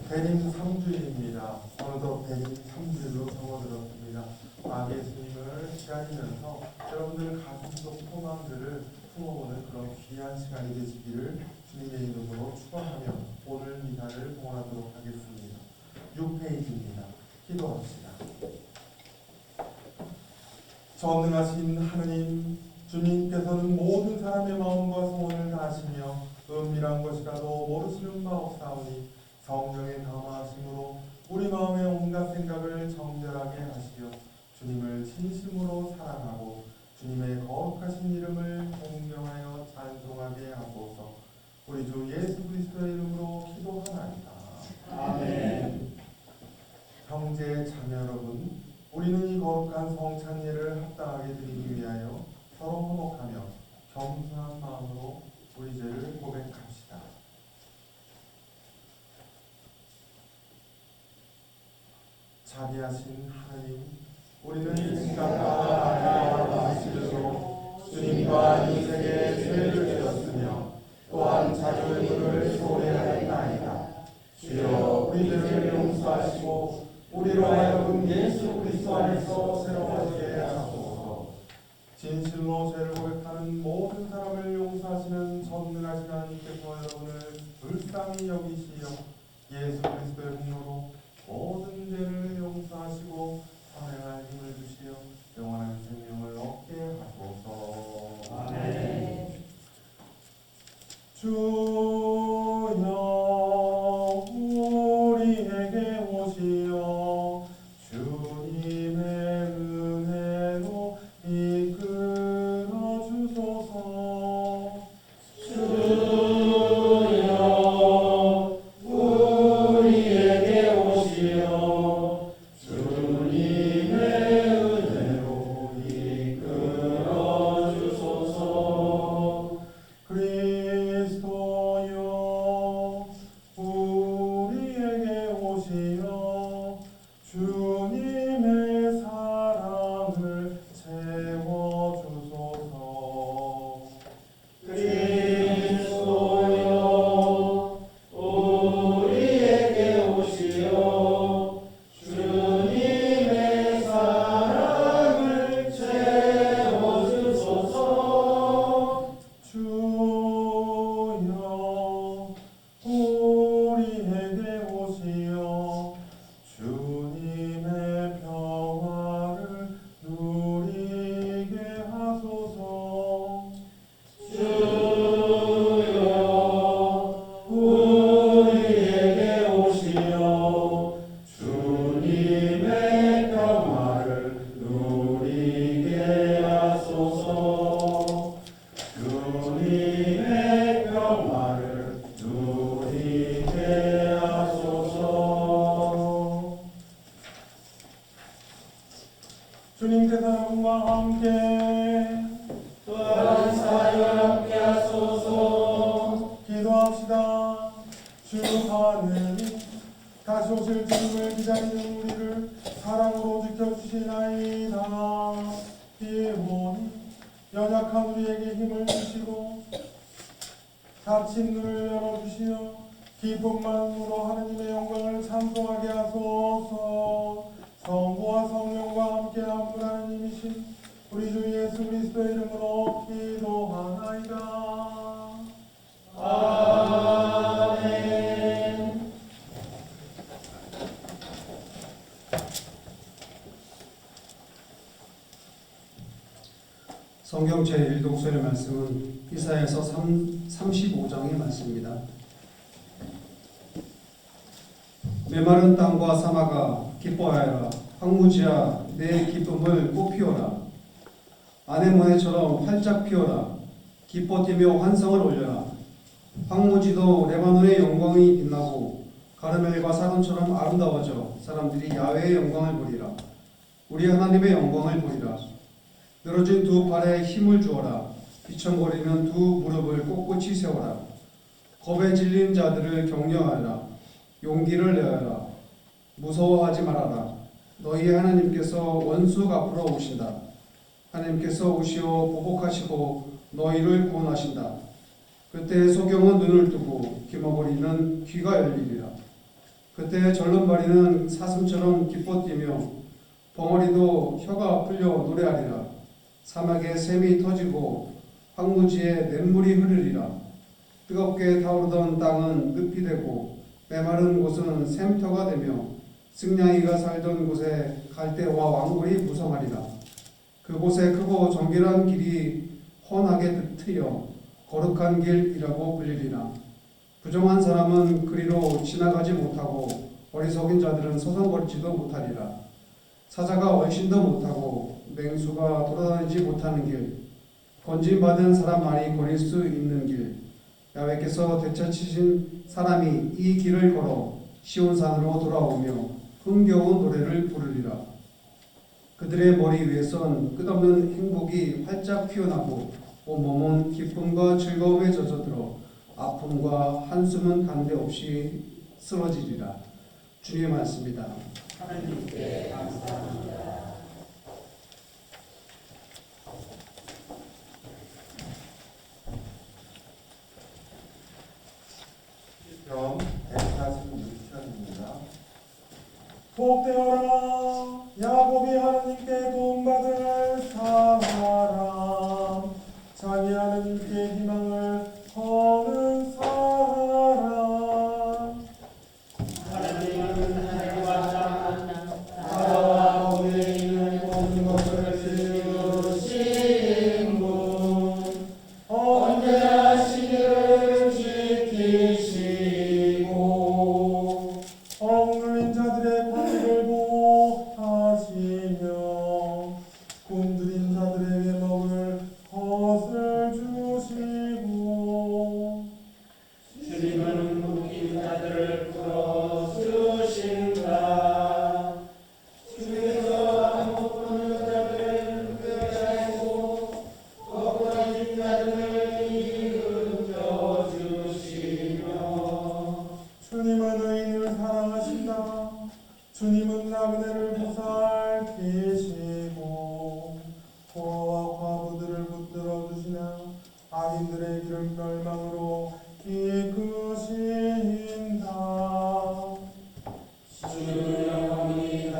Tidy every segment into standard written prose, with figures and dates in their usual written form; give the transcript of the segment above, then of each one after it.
배림 3주일입니다. 어느덧 배림 3주일로 접어들었습니다. 예수님을 기다리면서 여러분들 가슴속 소망들을 품어보는 그런 귀한 시간이 되시기를 주님의 이름으로 축원하며 오늘 미사를 봉헌하도록 하겠습니다. 6페이지입니다. 기도합시다. 전능하신 하느님, 주님께서는 모든 사람의 마음과 소원을 다하시며 은밀한 것이라도 모르시는 바 없사오니 성령의 감화하심으로 우리 마음의 온갖 생각을 정결하게 하시려 주님을 진심으로 사랑하고 주님의 거룩하신 이름을 공명하여 찬송하게 하소서. 우리 주 예수 그리스도의 이름으로 기도하나이다. 아멘. 형제 자매 여러분, 우리는 이 거룩한 성찬예를 합당하게 드리기 위하여 서로 화목하며 겸손한 마음으로 우리 죄를 고백합시다. 자비하신 하나님, 우리는 생각과 말과 실수로 주님과 인생의 죄를 지었으며 또한 자주님을 소홀히하였나이다. 주여, 우리들을 용서하시고 우리로 하여금 예수 그리스도 안에서 새로워지게 하소서. 진실로 죄를 고백하는 모든 사람을 용서하시는 전능하신 하나님께서 여러분을 불쌍히 여기시어 예수 그리스도의 공로로 모든 죄를 용서하시고 선행할 힘을 주시어 영원한 생명을 얻게 하소서. 아멘. 주여, 우리에게 오시어 주님의 은혜로 이끌어 주소서. 주여, 우리에게 오시어 주님의 은혜로 이끌어 주소서. 그리스도여, 우리에게 오시어 주님의 사랑을 채워 주소서. 그리스도여, 우리에게 오시어 주님의 사랑을 채워 주소서. 주여, 우리에게 오시어 주님의 평화를 누리게 성령과 함께 또한 사랑과 함께 하소서. 기도합시다. 주 하느님, 다시 오실 주님을 기다리는 우리를 사랑으로 지켜주시나이다. 이오니 연약한 우리에게 힘을 주시고 닫힌 눈을 열어주시어 기쁜 마음으로 하느님의 영광을 찬송하게 하소서. 성부와 성령과 함께 한 분 하느님이신 우리 주 예수 그리스도의 이름으로 기도하나이다. 아멘. 성경 제1독서의 말씀은 이사야서 35장의 말씀입니다. 메마른 땅과 사마가 기뻐하여라. 황무지야 내 기쁨을 꽃피워라. 아네모네처럼 활짝 피워라. 기뻐 뛰며 환성을 올려라. 황무지도 레바논의 영광이 빛나고 가르멜과 사론처럼 아름다워져 사람들이 야훼의 영광을 보리라. 우리 하나님의 영광을 보리라. 늘어진 두 팔에 힘을 주어라. 비천거리는 두 무릎을 꼿꼿이 세워라. 겁에 질린 자들을 격려하여라. 용기를 내어라. 무서워하지 말아라. 너희 하나님께서 원수 갚으러 오신다. 하나님께서 오시어 보복하시고 너희를 구원하신다. 그때 소경은 눈을 뜨고 기머거리는 귀가 열리리라. 그때 절름발이는 사슴처럼 기뻐 뛰며 벙어리도 혀가 풀려 노래하리라. 사막에 샘이 터지고 황무지에 냇물이 흐르리라. 뜨겁게 타오르던 땅은 늪이 되고 메마른 곳은 샘터가 되며 승냥이가 살던 곳에 갈대와 왕골이 무성하리라. 그곳에 크고 정결한 길이 훤하게 트여 거룩한 길이라고 불리리라. 부정한 사람은 그리로 지나가지 못하고 어리석은 자들은 서성거리지도 못하리라. 사자가 얼씬도 못하고 맹수가 돌아다니지 못하는 길, 건진받은 사람만이 걸을 수 있는 길, 야훼께서 되찾으신 사람이 이 길을 걸어 시온산으로 돌아오며 흥겨운 노래를 부르리라. 그들의 머리 위에선 끝없는 행복이 활짝 피어나고 온몸은 기쁨과 즐거움에 젖어들어 아픔과 한숨은 간데없이 쓰러지리라. 주님의 말씀입니다. 하나님께 감사합니다. 시편 146편입니다. 복되어라 야곱이 하나님께 도움받을 사람, 자기 하나님께 희망을 거는 사람. 하나님은 하늘과 땅, 나라와 거기에 있는 모든 것을 지으신 분, 언제나 시기를 지키시고 억눌린 자들의 권리를 보호하시며 굶주린 자들에게 먹을 것을 주시고 주님은 묶인 자들을 풀어주신다. 주께서 한못 보는 자들을 끄하시고 거꾸러진 자들을 일으켜 주시며 주님은 의인을 사랑하신다. 주님은 나그네를 보살피시고 고아와 과부들을 붙들어 주시나 악인들의 길을 멸망으로 이끄신다. 주는 영원히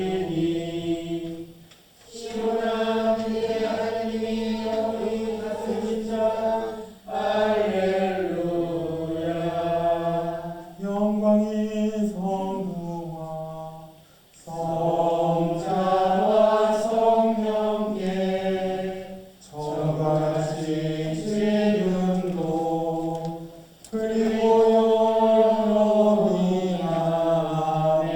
다스리시니 시온아 그의 하나님이 영원히 다스리자. 할렐루야. 영광이 성부와 성자와 성령께 저같이 지금도 그리고 영원히 아멘.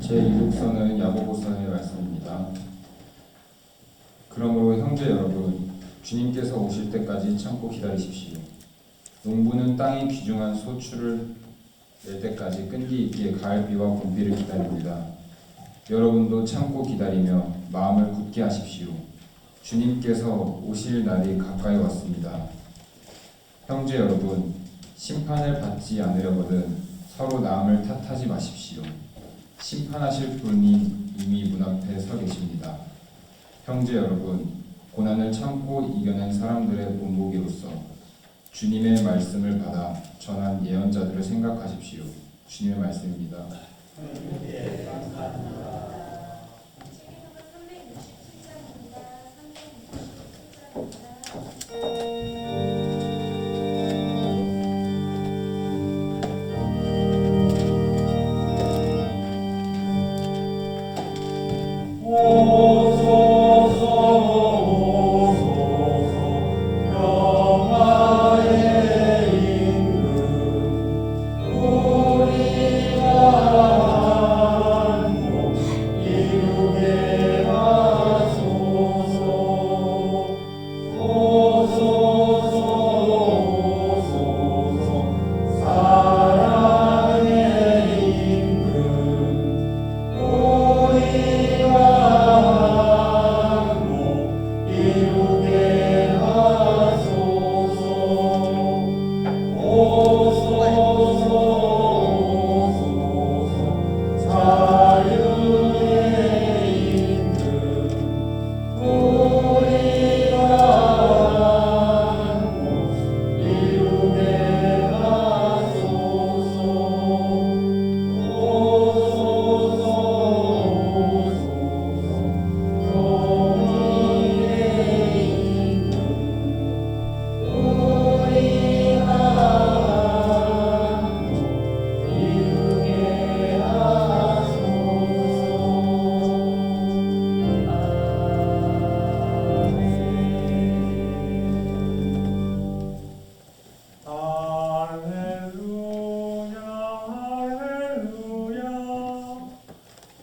제2독서는 야고보서의 말씀입니다. 그러므로 형제 여러분, 주님께서 오실 때까지 참고 기다리십시오. 농부는 땅이 귀중한 소출을 낼 때까지 끈기 있게 가을비와 봄비를 기다립니다. 여러분도 참고 기다리며 마음을 굳게 하십시오. 주님께서 오실 날이 가까이 왔습니다. 형제 여러분, 심판을 받지 않으려거든 서로 남을 탓하지 마십시오. 심판하실 분이 이미 문 앞에 서 계십니다. 형제 여러분, 고난을 참고 이겨낸 사람들의 본보기로서 주님의 말씀을 받아 전한 예언자들을 생각하십시오. 주님의 말씀입니다. 하나님께 감사합니다.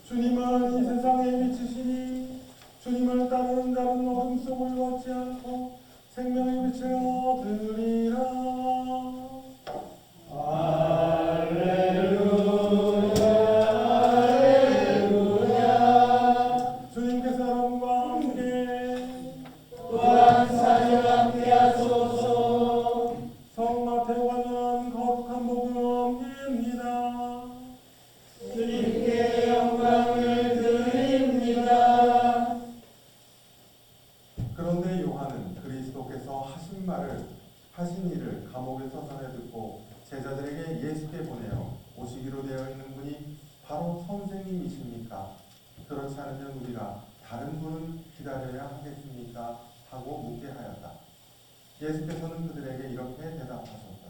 주님은 이 세상에 미치시니 주님을 따르는 자는 어둠 속을 걷지 않고 생명의 빛을 얻으리라. 할렐루야. 주님께서 여러분과 함께 또한 사제와 함께하소서. 성마태오가 전한 거룩한 복음입니다. 주님께 영광을 드립니다. 그런데 요한은 그리스도께서 하신 일을 감옥에서 전해 듣고 제자들에게 예수께 보내어 오시기로 되어 있는 분이 바로 선생님이십니까? 그렇지 않으면 우리가 다른 분을 기다려야 하겠습니까? 하고 묻게 하였다. 예수께서는 그들에게 이렇게 대답하셨다.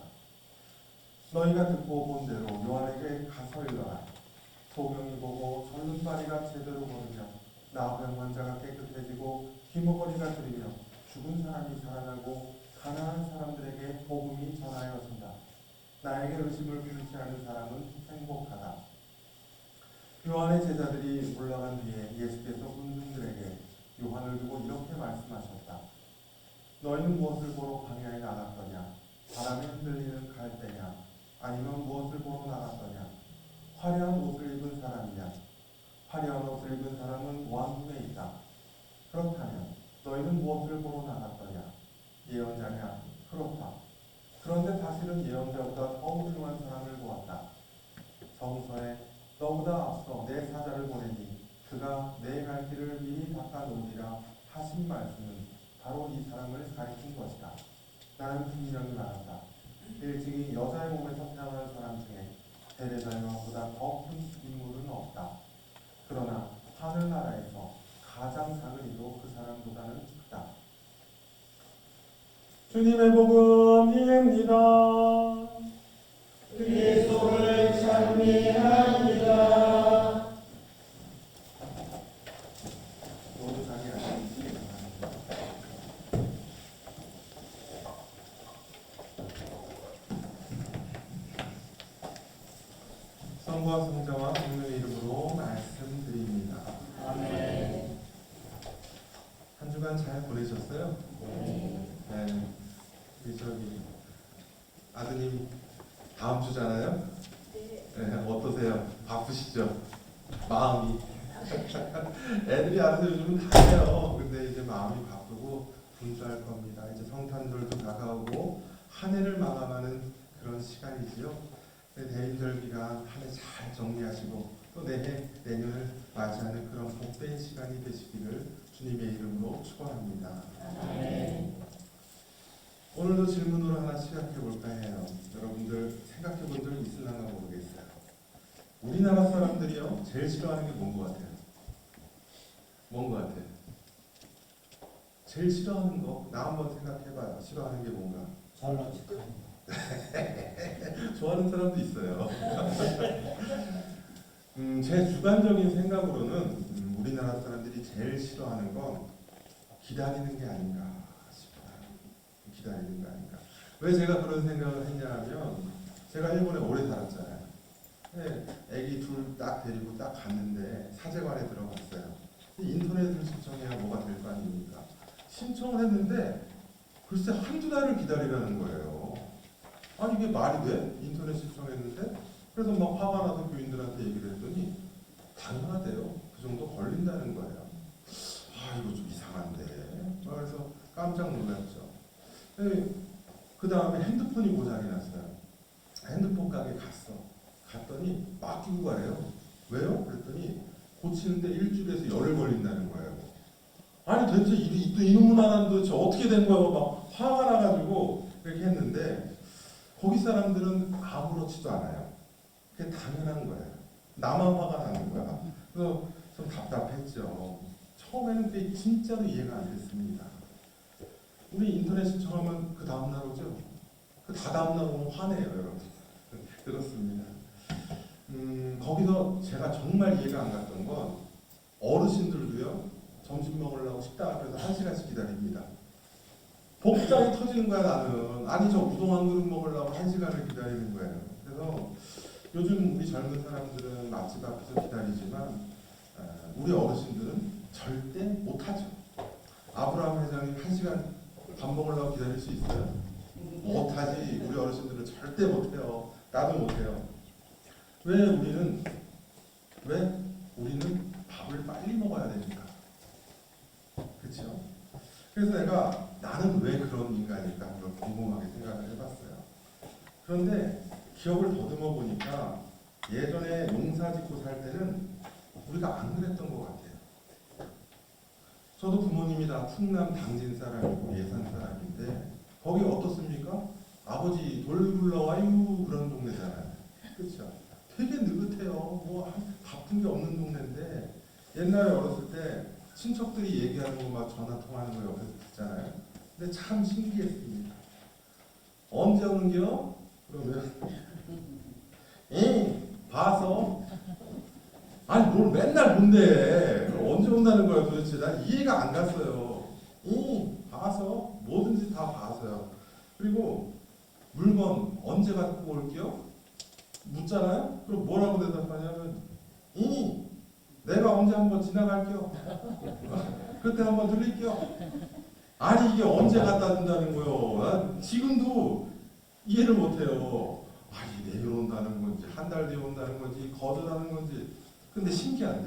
너희가 듣고 본 대로 요한에게 가서 일러라. 소경이 보고 절름발이가 제대로 걸으며 나병 환자가 깨끗해지고 귀머거리가 들리며 죽은 사람이 살아나고 가난한 사람들에게 복음이 전하여진다. 나에게 의심을 품지 않은 사람은 행복하다. 요한의 제자들이 올라간 뒤에 예수께서 군중들에게 요한을 두고 이렇게 말씀하셨다. 너희는 무엇을 보러 광야에 나갔더냐? 바람에 흔들리는 갈대냐? 아니면 무엇을 보러 나갔더냐? 화려한 옷을 입은 사람이냐? 화려한 옷을 입은 사람은 왕궁에 있다. 그렇다면 너희는 무엇을 보러 나갔더냐? 예언자냐? 그렇다. 그런데 사실은 예언자보다 더 훌륭한 사람을 보았다. 성서에 너보다 앞서 내 사자를 보내니 그가 내 갈 길을 미리 닦아놓으리라 하신 말씀은 바로 이 사람을 가리킨 것이다. 나는 분명히 말한다. 일찍이 여자의 몸에서 태어난 사람 중에 데레다요보다 더 큰 인물은 없다. 그러나 하늘나라에서 가장 작은 이도 그 사람보다는 크다. 주님의 복음입니다. 그리스도를 찬미합니다. 모두 자기 안에 성부와 성자와 성령의 이름으로 말씀드립니다. 아멘. 한 주간 잘 보내셨어요? 네. 우리 아드님 다음 주잖아요. 네, 어떠세요? 바쁘시죠? 마음이. 애들이 알아서 요즘은 다 해요. 근데 이제 마음이 바쁘고 분주할 겁니다. 이제 성탄절도 다가오고 한 해를 마감하는 그런 시간이지요. 대인절 기간 한 해 잘 정리하시고 또 내해 내년을 맞이하는 그런 복된 시간이 되시기를 주님의 이름으로 축원합니다. 오늘도 질문으로 하나 시작해 볼까 해요. 여러분들 생각해 본 적 있을랑가 모르겠어요. 우리나라 사람들이요 제일 싫어하는 게 뭔 것 같아요? 뭔 것 같아요? 제일 싫어하는 거 나 한번 생각해봐요. 싫어하는 게 뭔가? 잘난 척. 좋아하는 사람도 있어요. 제 주관적인 생각으로는 우리나라 사람들이 제일 싫어하는 건 기다리는 게 아닌가 싶어요. 기다리는 게 아닌가. 왜 제가 그런 생각을 했냐면 제가 일본에 오래 살았잖아요. 네, 애기 둘 딱 데리고 딱 갔는데 사제관에 들어갔어요. 인터넷을 신청해야 뭐가 될 거 아닙니까? 신청을 했는데 글쎄 한두 달을 기다리라는 거예요. 아니 이게 말이 돼? 인터넷 신청했는데? 그래서 막 화가 나서 교인들한테 얘기를 했더니 당연하대요. 그 정도 걸린다는 거예요. 아 이거 좀 이상한데. 그래서 깜짝 놀랐죠. 그 다음에 핸드폰이 고장이 났어요. 핸드폰 가게 갔더니 맡기고 가래요. 왜요? 그랬더니 고치는데 일주일에서 열흘 걸린다는 거예요. 아니 대체 이놈의 나라는 도대체 어떻게 된 거예요? 막 화가 나가지고 그렇게 했는데 거기 사람들은 아무렇지도 않아요. 그게 당연한 거예요. 나만 화가 나는 거야. 그래서 좀 답답했죠. 처음에는 그게 진짜로 이해가 안 됐습니다. 우리 인터넷 신청하면 그 다음날 오죠? 그 다다음날 오면 화내요, 여러분. 그렇습니다. 거기서 제가 정말 이해가 안 갔던 건 어르신들도요, 점심 먹으려고 식당 앞에서 1시간씩 기다립니다. 복장이 터지는 거야, 나는. 아니, 저 우동 한 그릇 먹으려고 1시간을 기다리는 거예요. 그래서 요즘 우리 젊은 사람들은 맛집 앞에서 기다리지만, 우리 어르신들은 절대 못하죠. 아브라함 회장이 1시간 밥 먹으려고 기다릴 수 있어요? 못하지. 우리 어르신들은 절대 못해요. 나도 못해요. 왜 우리는 밥을 빨리 먹어야 되니까. 그렇죠? 그래서 내가 나는 왜 그런 인간일까 그걸 궁금하게 생각을 해봤어요. 그런데 기억을 더듬어 보니까 예전에 농사 짓고 살 때는 우리가 안 그랬던 것 같아요. 저도 부모님이 다 충남 당진 사람이고 예산 사람인데 거기 어떻습니까? 아버지 돌 굴러와요 그런 동네잖아요. 그렇죠? 되게 느긋해요. 뭐 바쁜 게 없는 동네인데 옛날에 어렸을 때 친척들이 얘기하는 거 막 전화 통하는 거 옆에서 듣잖아요. 근데 참 신기했습니다. 언제 오는겨? 그러면 봐서 아니 뭘 맨날 본대. 언제 온다는 거야 도대체. 난 이해가 안 갔어요. 봐서 뭐든지 다 봐서요. 그리고 물건 언제 갖고 올게요? 묻잖아요. 그럼 뭐라고 대답하냐면 내가 언제 한번 지나갈게요. 그때 한번 들릴게요. 아니 이게 언제 갖다 준다는 거요. 난 지금도 이해를 못해요. 아니 내일 온다는 건지 한 달 뒤에 온다는 건지 거절하는 건지. 근데 신기한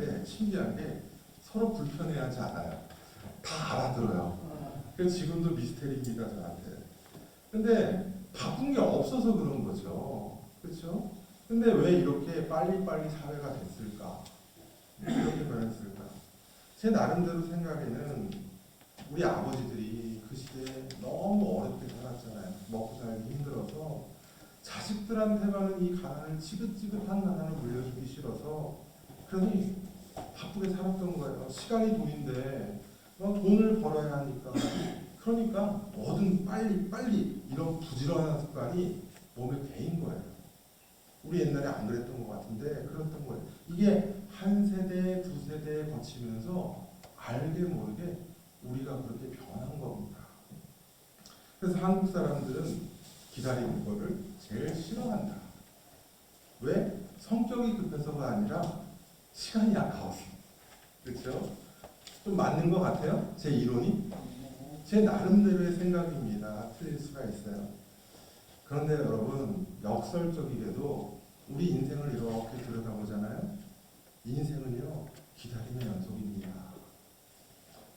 게 서로 불편해하지 않아요. 다 알아들어요. 그래서 지금도 미스테리입니다 저한테. 근데 바쁜 게 없어서 그런 거죠. 그렇죠? 근데 왜 이렇게 빨리빨리 사회가 됐을까? 이렇게 변했을까? 제 나름대로 생각에는 우리 아버지들이 그 시대에 너무 어렵게 살았잖아요. 먹고 살기 힘들어서 자식들한테만은 이 가난을 지긋지긋한 가난을 물려주기 싫어서 그러니 바쁘게 살았던 거예요. 시간이 돈인데 돈을 벌어야 하니까 그러니까 뭐든 빨리 이런 부지런한 습관이 몸에 배인 거예요. 우리 옛날에 안 그랬던 것 같은데 그랬던 거예요. 이게 한 세대, 두 세대 거치면서 알게 모르게 우리가 그렇게 변한 겁니다. 그래서 한국 사람들은 기다리는 거를 제일 싫어한다. 왜? 성격이 급해서가 아니라 시간이 아까워서. 그렇죠? 좀 맞는 것 같아요? 제 이론이? 제 나름대로의 생각입니다. 틀릴 수가 있어요. 그런데 여러분, 역설적이게도 우리 인생을 이렇게 들여다보잖아요. 인생은요, 기다림의 연속입니다.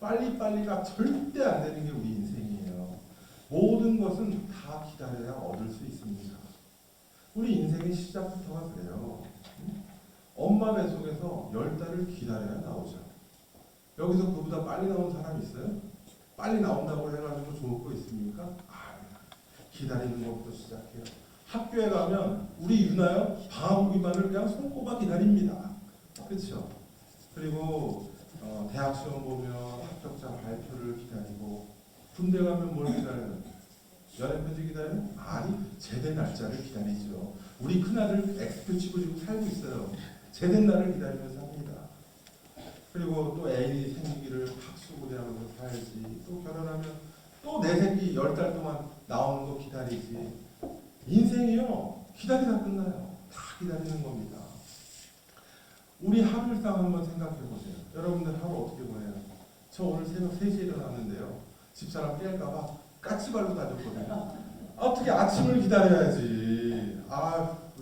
빨리빨리가 절대 안 되는 게 우리 인생이에요. 모든 것은 다 기다려야 얻을 수 있습니다. 우리 인생의 시작부터가 그래요. 엄마 뱃속에서 10달을 기다려야 나오죠. 여기서 그보다 빨리 나온 사람 있어요? 빨리 나온다고 해가지고 좋을 거 있습니까? 기다리는 것부터 시작해요. 학교에 가면 우리 유나요? 방학 오기만을 그냥 손꼽아 기다립니다. 그렇죠? 그리고 대학 시험 보면 합격자 발표를 기다리고, 군대 가면 뭘 기다려요? 연애 편지 기다려요? 아니, 제대 날짜를 기다리죠. 우리 큰아들 엑스표 치고 지금 살고 있어요. 제대 날을 기다리면서 합니다. 그리고 또 애인이 생기기를 박수고대하면서 살지. 또 결혼하면 또 내 새끼 10달 동안 나오는 거 기다리지. 인생이요, 기다리다 끝나요. 다 기다리는 겁니다. 우리 하루 일상 한번 생각해 보세요. 여러분들 하루 어떻게 보내요? 저 오늘 새벽 3시에 일어났는데요. 집사람 깰까봐 까치발로 다녔거든요. 어떻게 아침을 기다려야지.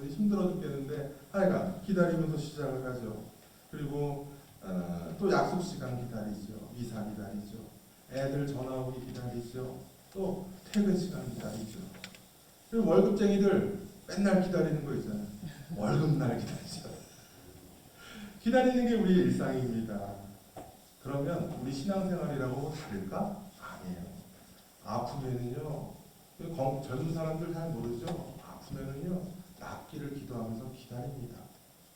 힘들어 죽겠는데 하여간 기다리면서 시작을 하죠. 그리고 또 약속 시간 기다리죠. 이사 기다리죠. 애들 전화 오기 기다리죠. 또 퇴근 시간 기다리죠. 그리고 월급쟁이들 맨날 기다리는 거 있잖아요. 월급날 기다리죠. 기다리는 게 우리 일상입니다. 그러면 우리 신앙생활이라고 다를까? 아니에요. 아프면은요, 젊은 사람들 잘 모르죠? 아프면은요, 낫기를 기도하면서 기다립니다.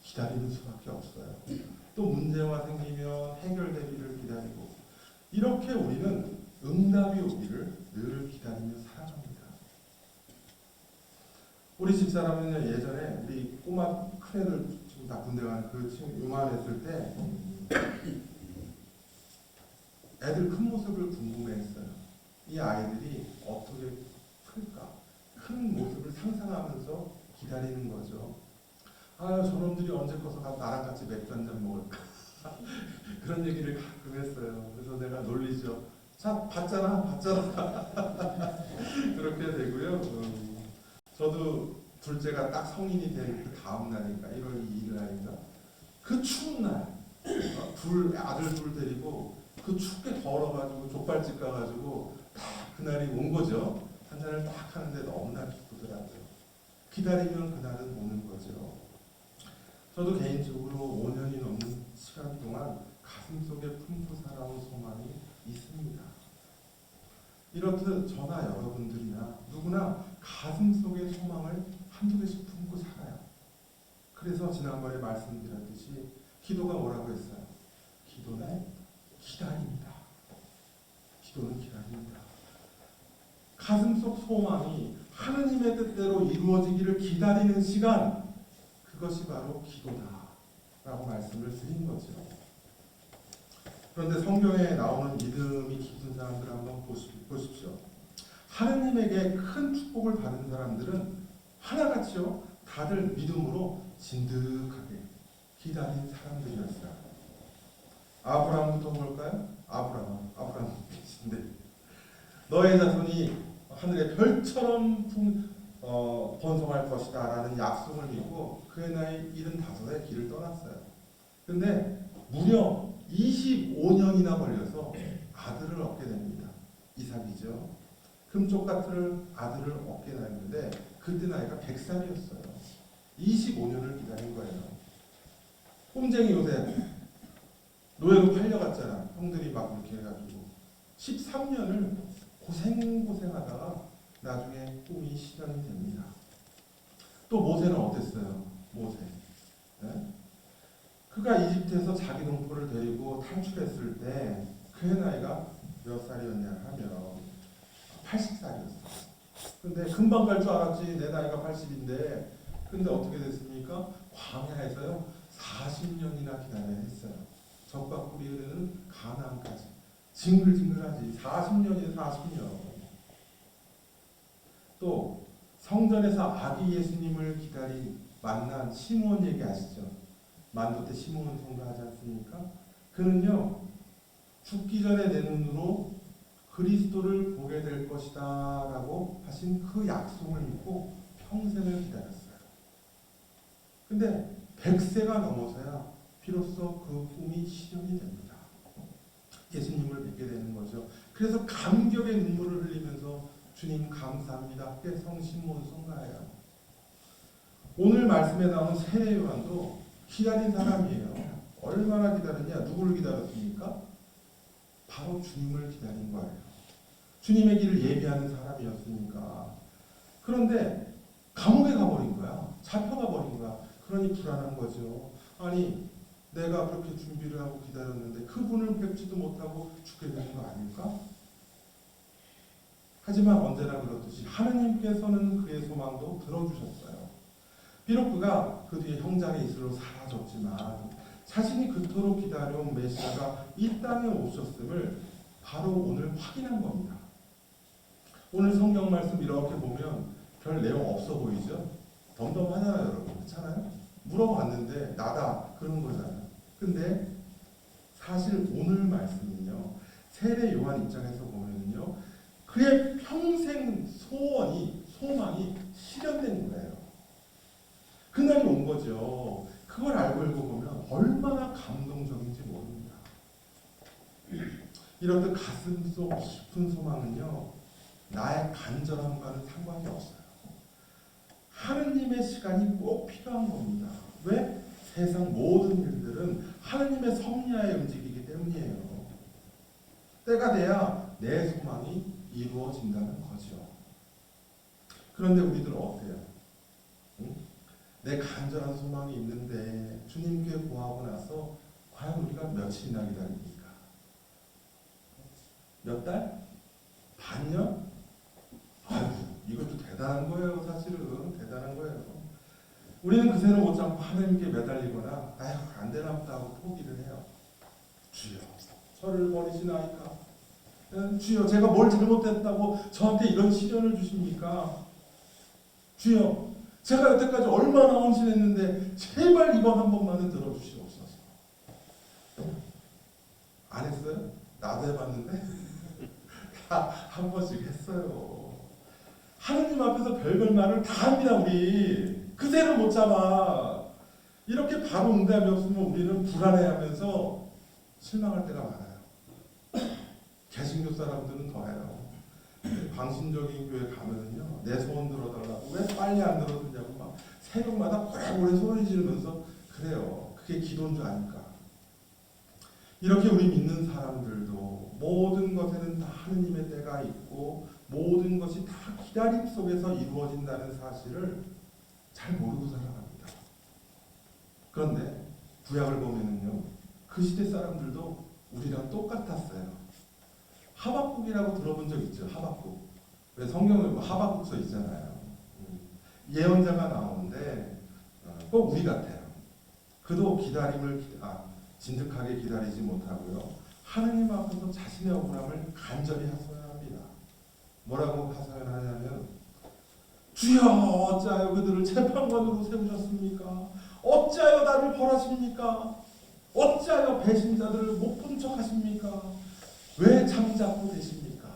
기다리는 수밖에 없어요. 또 문제가 생기면 해결되기를 기다리고, 이렇게 우리는 응답이 오기를 늘 기다리며 살아갑니다. 우리 집사람은요, 예전에 우리 꼬마 큰애들 지금 다 군대 간 그 친구 요만했을 때 애들 큰 모습을 궁금해했어요. 이 아이들이 어떻게 클까? 큰 모습을 상상하면서 기다리는 거죠. 저놈들이 언제 커서 나랑 같이 맥주 한잔 먹을까? 그런 얘기를 가끔 했어요. 그래서 내가 놀리죠. 자, 봤잖아. 그렇게 되고요. 저도 둘째가 딱 성인이 된 그 다음 날이니까 1월 2일 날인가 그 추운 날 아들 둘 데리고 그 춥게 더워가지고 족발집 가가지고 딱 그날이 온 거죠. 한잔을 딱 하는데 너무나 기쁘더라고요. 기다리면 그날은 오는 거죠. 저도 개인적으로 5년이 넘는 시간 동안 가슴속에 품고 살아온 소망이 있습니다. 이렇듯 저나 여러분들이나 누구나 가슴속에 소망을 한두 개씩 품고 살아요. 그래서 지난번에 말씀드렸듯이 기도가 뭐라고 했어요? 기도는 기다립니다. 기도는 기다립니다. 가슴속 소망이 하느님의 뜻대로 이루어지기를 기다리는 시간, 그것이 바로 기도다라고 말씀을 드린 거죠. 그런데 성경에 나오는 믿음이 깊은 사람들 한번 보십시오. 하느님에게 큰 축복을 받은 사람들은 하나같이요, 다들 믿음으로 진득하게 기다린 사람들이었어요. 아브라함부터 볼까요? 아브라함 계신데 너의 자손이 하늘의 별처럼 번성할 것이다 라는 약속을 믿고 그의 나이 75에 길을 떠났어요. 근데 무려 25년이나 걸려서 아들을 얻게 됩니다. 이삭이죠. 금쪽 같은 아들을 얻게 되는데 그때 나이가 100살이었어요. 25년을 기다린 거예요. 꼼쟁이 요셉 노예로 팔려갔잖아. 형들이 막 이렇게 해가지고 13년을 고생하다가 나중에 꿈이 실현이 됩니다. 또 모세는 어땠어요? 모세. 네? 그가 이집트에서 자기 동포를 데리고 탈출했을 때 그의 나이가 몇 살이었냐 하면 80살이었어요. 근데 금방 갈 줄 알았지. 내 나이가 80인데. 근데 어떻게 됐습니까? 광야에서요 40년이나 기다려야 했어요. 적과 꿀이 흐르는 가나안까지. 징글징글하지. 40년이에요. 40년. 또 성전에서 아기 예수님을 기다린 만난 시므온 얘기 아시죠? 만도 때 시므온 통과하지 않습니까? 그는요 죽기 전에 내 눈으로 그리스도를 보게 될 것이다 라고 하신 그 약속을 믿고 평생을 기다렸어요. 근데 100세가 넘어서야 비로소 그 꿈이 실현이 됩니다. 예수님을 뵙게 되는 거죠. 그래서 감격의 눈물을 흘리면서 주님 감사합니다. 성심몬성가예요. 오늘 말씀에 나오는 세례 요한도 기다린 사람이에요. 얼마나 기다렸냐? 누구를 기다렸습니까? 바로 주님을 기다린 거예요. 주님의 길을 예비하는 사람이었으니까. 그런데 감옥에 가버린 거야. 잡혀가 버린 거야. 그러니 불안한 거죠. 아니 내가 그렇게 준비를 하고 기다렸는데 그분을 뵙지도 못하고 죽게 되는 거 아닐까? 하지만 언제나 그렇듯이 하느님께서는 그의 소망도 들어주셨어요. 비록 그가 그 뒤에 형장의 이슬로 사라졌지만 자신이 그토록 기다려온 메시아가 이 땅에 오셨음을 바로 오늘 확인한 겁니다. 오늘 성경 말씀 이렇게 보면 별 내용 없어 보이죠? 덤덤하잖아요, 여러분. 그렇잖아요? 물어봤는데 나다 그런 거잖아요. 근데 사실 오늘 말씀은요, 세례 요한 입장에서 보면요, 그의 평생 소망이 실현된 거예요. 그날이 온 거죠. 그걸 알고 읽어보면 얼마나 감동적인지 모릅니다. 이렇듯 가슴속 깊은 소망은요, 나의 간절함과는 상관이 없어요. 하느님의 시간이 꼭 필요한 겁니다. 왜? 세상 모든 일들은 하느님의 섭리하에 움직이기 때문이에요. 때가 돼야 내 소망이 이루어진다는 거죠. 그런데 우리들 어때요? 응? 내 간절한 소망이 있는데 주님께 구하고 나서 과연 우리가 며칠이나 기다립니까? 몇 달? 반년? 아유, 이것도 대단한 거예요. 사실은 대단한 거예요. 우리는 그새로 못 참고 하나님께 매달리거나 아유 안 되나 보다 하고 포기를 해요. 주여 저를 버리시나이까? 주여 제가 뭘 잘못했다고 저한테 이런 시련을 주십니까? 주여 제가 여태까지 얼마나 헌신했는데 제발 이번 한 번만은 들어주시옵소서. 안 했어요? 나도 해봤는데 한 번씩 했어요. 하느님 앞에서 별별 말을 다 합니다. 우리 그새를 못 참아. 이렇게 바로 응답이 없으면 우리는 불안해하면서 실망할 때가 많아요. 개신교 사람들은 더해요. 광신적인 교회 가면은요, 내 소원 들어달라고 왜 빨리 안 들어주냐고 막 새벽마다 고래고래 소리 지르면서 그래요. 그게 기도인 줄 아니까. 이렇게 우리 믿는 사람들도 모든 것에는 다 하느님의 때가 있고 모든 것이 다 기다림 속에서 이루어진다는 사실을 잘 모르고 살아갑니다. 그런데 구약을 보면은요, 그 시대 사람들도 우리랑 똑같았어요. 하박국이라고 들어본 적 있죠? 하박국. 왜 성경에 뭐 하박국서 있잖아요. 예언자가 나오는데 꼭 우리 같아요. 그도 기다림을 진득하게 기다리지 못하고요, 하느님 앞에서 자신의 억울함을 간절히 하소연합니다. 뭐라고 하소연하냐면 주여 어찌하여 그들을 재판관으로 세우셨습니까? 어찌하여 나를 벌하십니까? 어찌하여 배신자들을 못 본 척 하십니까? 왜 잠자코 되십니까?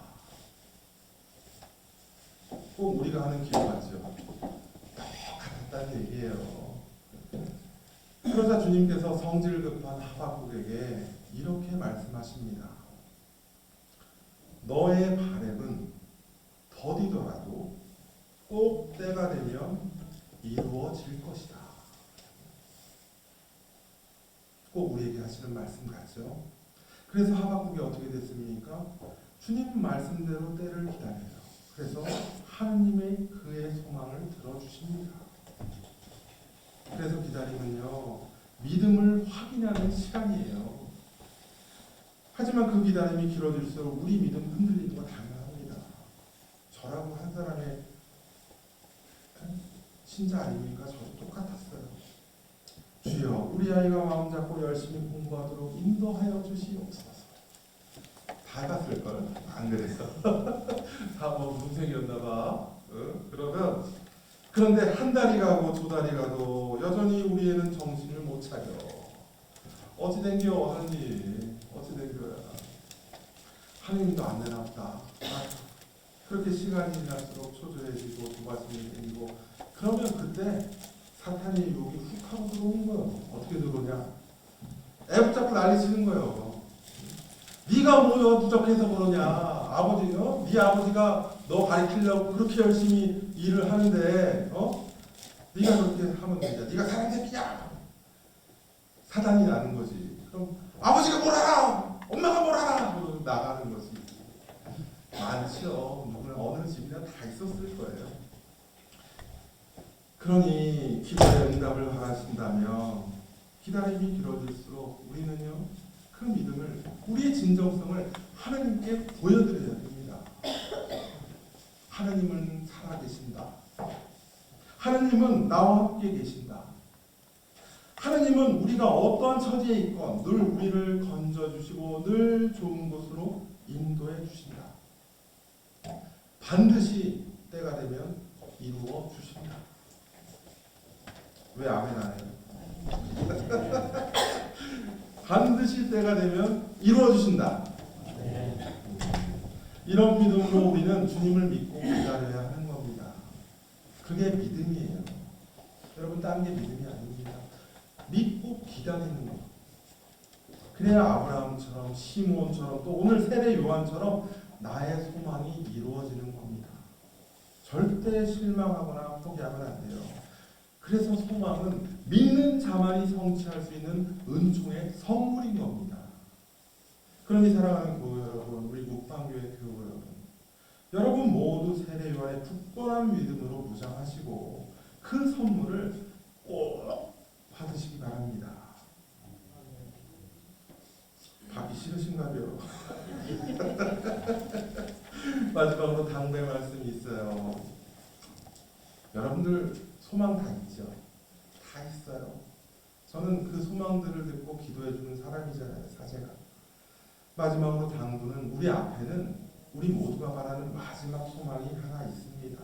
꼭 우리가 하는 기도 같죠? 똑같다는 얘기예요. 그러자 주님께서 성질 급한 하박국에게 이렇게 말씀하십니다. 너의 바램은 더디더라도 꼭 때가 되면 이루어질 것이다. 꼭 우리에게 하시는 말씀 같죠? 그래서 하박국이 어떻게 됐습니까? 주님 말씀대로 때를 기다려요. 그래서 하느님의 그의 소망을 들어주십니다. 그래서 기다림은요, 믿음을 확인하는 시간이에요. 하지만 그 기다림이 길어질수록 우리 믿음 흔들리는 거 당연합니다. 저라고 한 사람의 신자 아닙니까? 저도 똑같았어요. 주여 우리 아이가 마음 잡고 열심히 공부하도록 인도하여 주시옵소서. 다 해봤을걸? 안 그랬어. 다 뭐 문생이었나 봐. 그런데 한 달이 가고 두 달이 가도 여전히 우리 애는 정신을 못 차려. 어찌 된겨 어머니? 어찌 된겨야? 하느님도 안 되나 보다. 그렇게 시간이 지날수록 초조해지고 조바심이 생기고 그러면 그때 사탄의 유혹이 훅 하고 들어오는 거예요. 어떻게 들어오냐? 애붙잡고 난리치는 거예요. 네가 뭐 부족해서 그러냐? 아버지요? 네 아버지가 너 가르치려고 그렇게 열심히 일을 하는데 네가 그렇게 하면 되냐? 네가 사람 새끼야. 사단이 나는 거지. 그럼 아버지가 뭘 알아? 엄마가 뭘 알아? 그러고 나가는 거지. 많죠. 누구나 어느 집이나 다 있었을 거예요. 그러니 기도의 응답을 바라신다면 기다림이 길어질수록 우리는요 그 믿음을 우리의 진정성을 하나님께 보여드려야 됩니다. 하나님은 살아계신다. 하나님은 나와 함께 계신다. 하나님은 우리가 어떠한 처지에 있건 늘 우리를 건져주시고 늘 좋은 곳으로 인도해 주신다. 반드시 때가 되면 이루어 주신다. 왜 아멘 안 해요? 반드시 때가 되면 이루어 주신다. 이런 믿음으로 우리는 주님을 믿고 기다려야 하는 겁니다. 그게 믿음이에요. 여러분 딴 게 믿음이 아닙니다. 믿고 기다리는 것. 그래야 아브라함처럼 시므온처럼 또 오늘 세례 요한처럼 나의 소망이 이루어지는 겁니다. 절대 실망하거나 포기하면 안 돼요. 그래서 소망은 믿는 자만이 성취할 수 있는 은총의 선물인 겁니다. 그러니 사랑하는 교회 여러분, 우리 목방교회 교회 여러분 모두 세례 요한의 굳건한 믿음으로 무장하시고 그 선물을 꼭 받으시기 바랍니다. 받기 싫으신가요? 마지막으로 당부의 말씀이 있어요. 여러분들 소망 다 있죠? 다 있어요. 저는 그 소망들을 듣고 기도해주는 사람이잖아요, 사제가. 마지막으로 당부는 우리 앞에는 우리 모두가 바라는 마지막 소망이 하나 있습니다.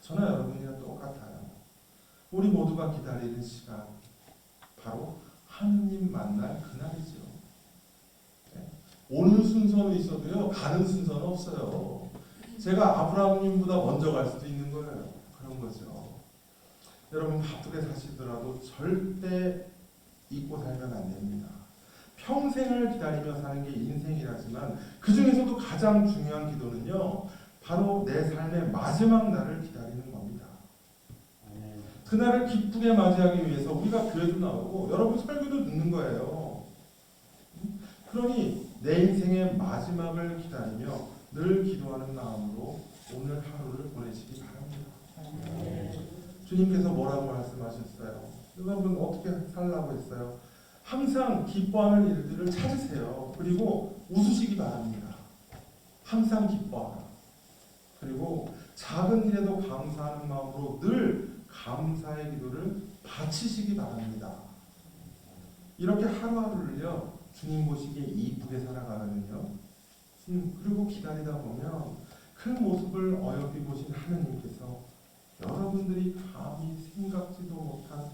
저나 여러분이랑 똑같아요. 우리 모두가 기다리는 시간, 바로 하느님 만날 그날이죠. 네. 오는 순서는 있어도요, 가는 순서는 없어요. 제가 아브라함님보다 먼저 갈 수도 있는 거예요. 그런 거죠. 여러분 바쁘게 사시더라도 절대 잊고 살면 안 됩니다. 평생을 기다리며 사는 게 인생이라지만 그 중에서도 가장 중요한 기도는요, 바로 내 삶의 마지막 날을 기다리는 겁니다. 그날을 기쁘게 맞이하기 위해서 우리가 교회도 나오고 여러분 설교도 듣는 거예요. 그러니 내 인생의 마지막을 기다리며 늘 기도하는 마음으로 오늘 하루를 보내시기 바랍니다. 주님께서 뭐라고 말씀하셨어요? 여러분 어떻게 살라고 했어요? 항상 기뻐하는 일들을 찾으세요. 그리고 웃으시기 바랍니다. 항상 기뻐하라. 그리고 작은 일에도 감사하는 마음으로 늘 감사의 기도를 바치시기 바랍니다. 이렇게 하루하루를요, 주님 보시기에 이쁘게 살아가면요, 그리고 기다리다 보면 그 모습을 어여삐 보신 하느님께서 여러분들이 감히 생각지도 못한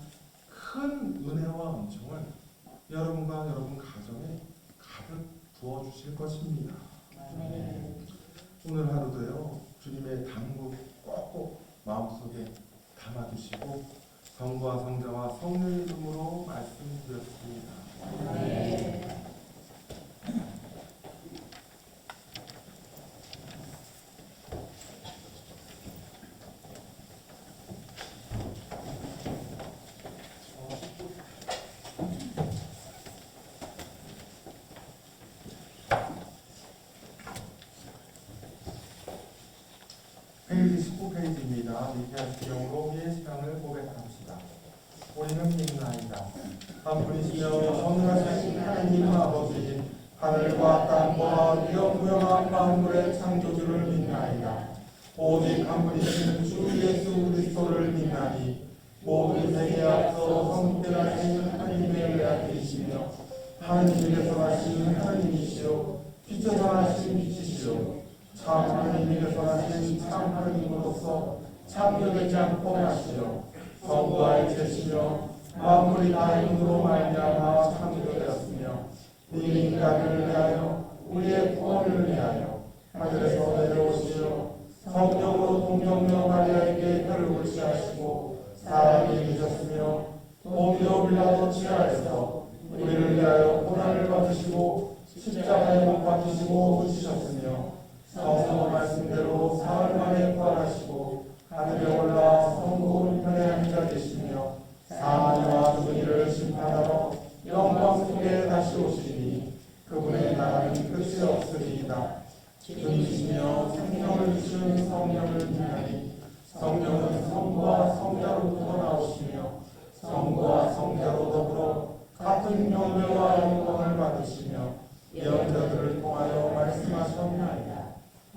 큰 은혜와 은총을 여러분과 여러분 가정에 가득 부어주실 것입니다. 오늘 하루도요, 주님의 당부 꼭꼭 마음속에 담아두시고 성부와 성자와 성령의 이름으로 말씀드렸습니다. 페이지 19페이지입니다. 니케아식경으로 우리의 신앙을 고백합시다. 우리는 믿나이다. 한 분이시며 전능하신 하나님 아버지, 하늘과 땅과 영무영한 만물의 창조주를 믿나이다. 오직 한 분이신 주 예수 그리스도를 믿나니 모든 세계에 앞서 성육되하신 하나님의 외아들이시며 하느님께서 하신 하나님이시요 빛에서 하신 빛이시요 참 하나님께서 하신 참 하나님으로서 참여되지 않고 하시려 성부와 일체시며 만물이 다 힘으로 말미암아 창조되었으며 이 인간을 위하여 우리의 구원을 위하여 하늘에서 내려오시며 성령으로 동정녀 마리아에게 혀를 굴치하시고 사람이 되셨으며 본디오 빌라도 치하에서 우리를 위하여 고난을 받으시고 십자가에 못 박히시고 묻히셨으며 성서 말씀대로 사흘 만에 부활하시고 하늘에 올라 성부 우편에 앉아 계시며 사망과 죽은 이를 심판하러 영광 속에 다시 오시니 그분의 나라는 끝이 없으리이다. 주님이시며 생명을 주시는 성령을 믿나니 성령은 성부와 성자로부터 나오시며 성부와 성자로 더불어 같은 경배와 영광을 받으시며 예언자들을 통하여 말씀하셨나이다.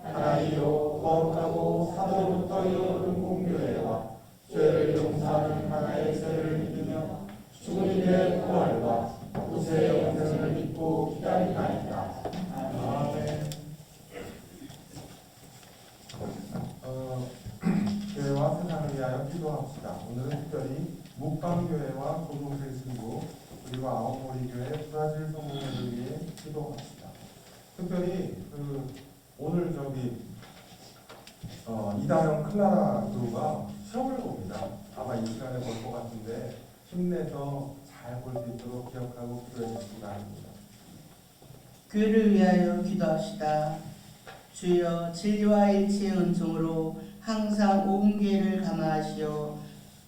하나이요 거룩하고 사도부터 이르는 공교회와 죄를 용서하는 하나의 죄를 믿으며 죽은 이의 부활과 후세 영생을 믿고 기다리나이다. 아멘. 교회와 세상을 위하여 기도합시다. 오늘은 특별히 묵방교회와 고동생 신부 그리고 아홉머리교회 브라질 성모님을 위해 기도합시다. 특별히 오늘 이다영 클라라 교우가 시험을 봅니다. 아마 이 시간에 볼 것 같은데 힘내서 잘 볼 수 있도록 기억하고 기도해 주시기 바랍니다. 교회를 위하여 기도합시다. 주여 진리와 일치의 은총으로 항상 오은계를 감화하시어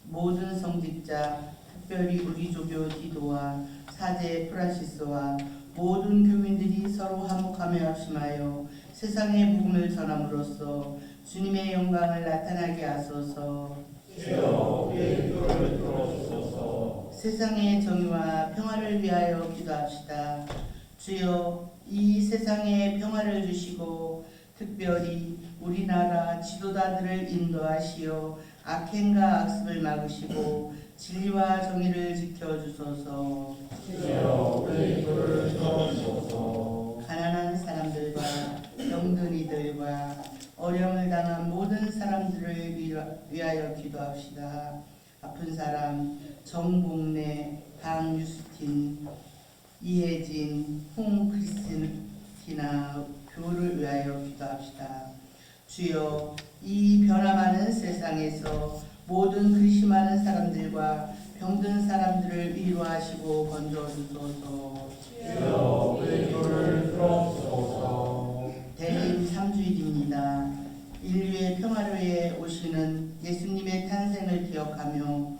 모든 성직자 특별히 우리 조교 디도와 사제 프란시스와 모든 교민들이 서로 화목하며 합심하여 세상의 복음을 전함으로써 주님의 영광을 나타나게 하소서. 주여 우리의 기도를 들어주소서. 세상의 정의와 평화를 위하여 기도합시다. 주여 이 세상에 평화를 주시고 특별히 우리나라 지도자들을 인도하시어 악행과 악습을 막으시고 진리와 정의를 지켜주소서. 주여 우리의 기도를 들어주소서. 가난한 사람들과 병든 이들과 어려움을 당한 모든 사람들을 위하여 기도합시다. 아픈 사람 정복래, 강유스틴, 이혜진, 홍크리스티나 교우를 위하여 기도합시다. 주여 이 변화많은 세상에서 모든 근심하는 사람들과 병든 사람들을 위로하시고 건져주소서. 주여 우리의 기도를 들어주소서. 대림 3주일입니다. 인류의 평화를 위해 오시는 예수님의 탄생을 기억하며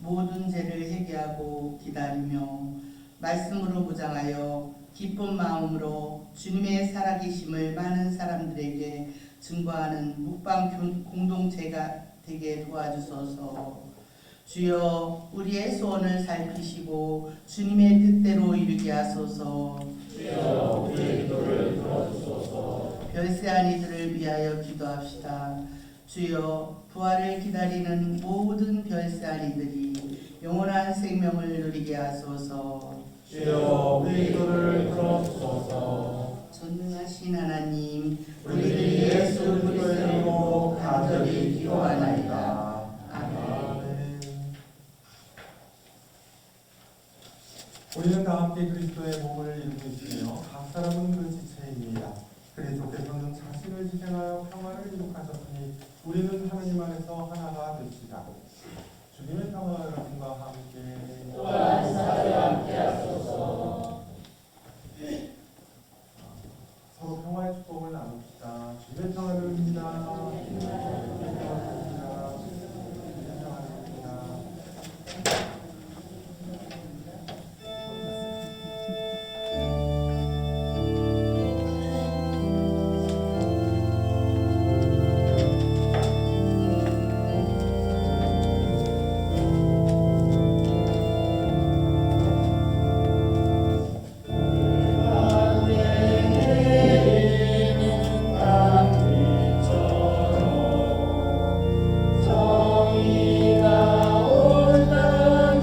모든 죄를 회개하고 기다리며 말씀으로 무장하여 기쁜 마음으로 주님의 살아계심을 많은 사람들에게 증거하는 묵방 공동체가 되게 도와주소서. 주여 우리의 소원을 살피시고 주님의 뜻대로 이루게 하소서. 주여 우리의 기도를 들어주소서. 별세한 이들을 위하여 기도합시다. 주여 부활을 기다리는 모든 별세한 이들이 영원한 생명을 누리게 하소서. 주여 우리의 기도를 들어주소서. 전능하신 하나님, 우리들이 예수 그리스도의 이름으로 간절히 기도하나이다. 아멘. 우리는 다 함께 그리스도의 몸을 이루고 있으며 각 사람은 그 지체입니다. 그리스도께서는 자신을 희생하여 평화를 이룩하셨으니 우리는 하나님 안에서 하나가 됩시다. 주님의 평화가 여러분과 함께 또한 사회와 함께 하소서. 서로 평화의 축복을 나눕시다. 주님의 평화를 빕니다. 주님의 평화를 빕니다. 주님의 평화를 빕니다. 정의가 옳다